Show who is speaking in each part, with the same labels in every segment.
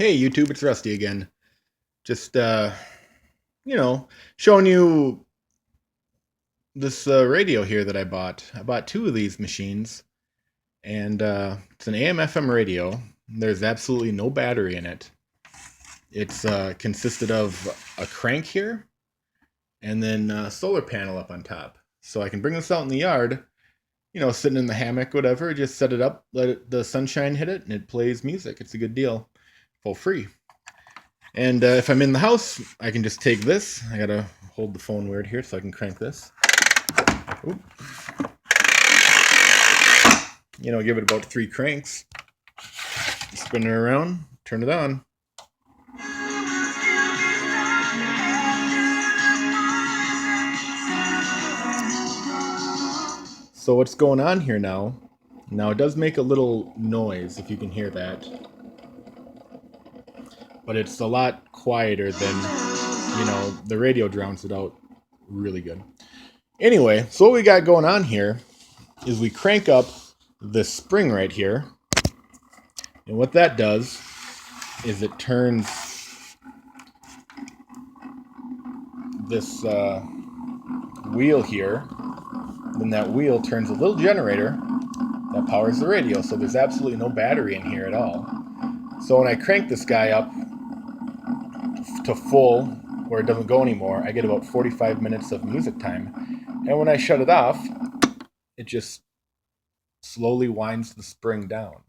Speaker 1: Hey YouTube, it's Rusty again. Just you know, showing you this radio here that I bought. I bought two of these machines, and it's an AM/FM radio. There's absolutely no battery in it. It's consisted of a crank here, and then a solar panel up on top. So I can bring this out in the yard, sitting in the hammock, whatever. Just set it up, the sunshine hit it, and it plays music. It's a good deal, for free. And if I'm in the house, I can just take this. I gotta hold the phone weird here so I can crank this. Oop. Give it about 3 cranks. Spin it around, turn it on. So what's going on here now? Now it does make a little noise, if you can hear that. But it's a lot quieter than, the radio drowns it out really good. Anyway, so what we got going on here is we crank up this spring right here. And what that does is it turns this wheel here. Then that wheel turns a little generator that powers the radio. So there's absolutely no battery in here at all. So when I crank this guy up to full, where it doesn't go anymore, I get about 45 minutes of music time. And when I shut it off, it just slowly winds the spring down.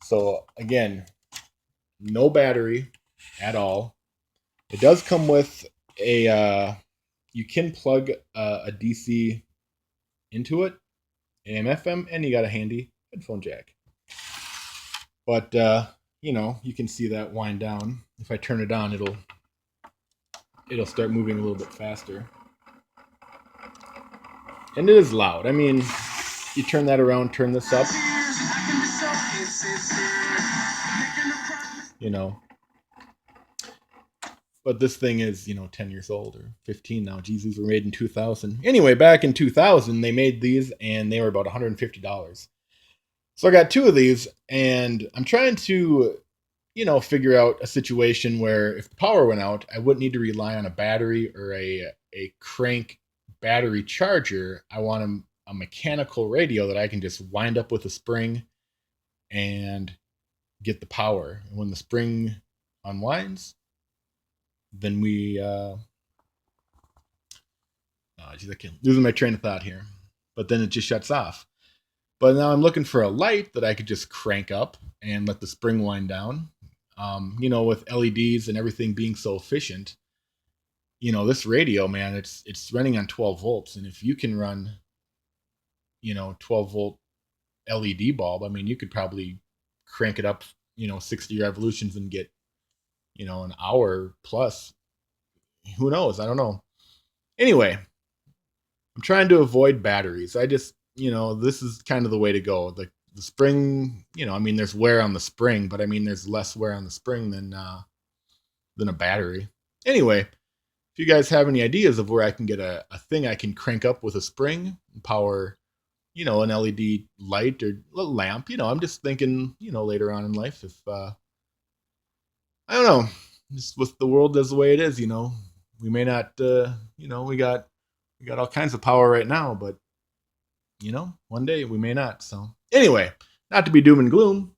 Speaker 1: So again, no battery at all. It does come with you can plug a DC into it, AM/FM, and you got a handy headphone jack. But you can see that wind down. If I turn it on, it'll start moving a little bit faster. And it is loud. I mean, you turn that around, turn this up. But this thing is, 10 years old or 15 now. Geez, these were made in 2000. Anyway, back in 2000, they made these and they were about $150. So I got 2 of these and I'm trying to, figure out a situation where if the power went out, I wouldn't need to rely on a battery or a crank battery charger. I want a mechanical radio that I can just wind up with a spring and get the power. And when the spring unwinds, then we losing my train of thought here, but then it just shuts off. But now I'm looking for a light that I could just crank up and let the spring wind down. With LEDs and everything being so efficient, this radio, man, it's running on 12 volts, and if you can run 12 volt LED bulb, I mean, you could probably crank it up 60 revolutions and get an hour plus. Who knows? I don't know. Anyway, I'm trying to avoid batteries. I just, this is kind of the way to go. The spring, there's wear on the spring, but I mean, there's less wear on the spring than a battery. Anyway, if you guys have any ideas of where I can get a thing I can crank up with a spring and power, an LED light or little lamp, I'm just thinking, later on in life, if I don't know. Just with the world as the way it is, we may not, we got all kinds of power right now, but one day we may not. So anyway, not to be doom and gloom.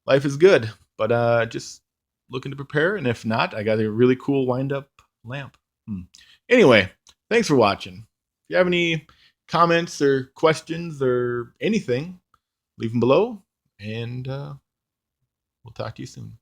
Speaker 1: Life is good, but just looking to prepare. And if not, I got a really cool wind up lamp. Anyway, thanks for watching. If you have any comments or questions or anything, leave them below, and we'll talk to you soon.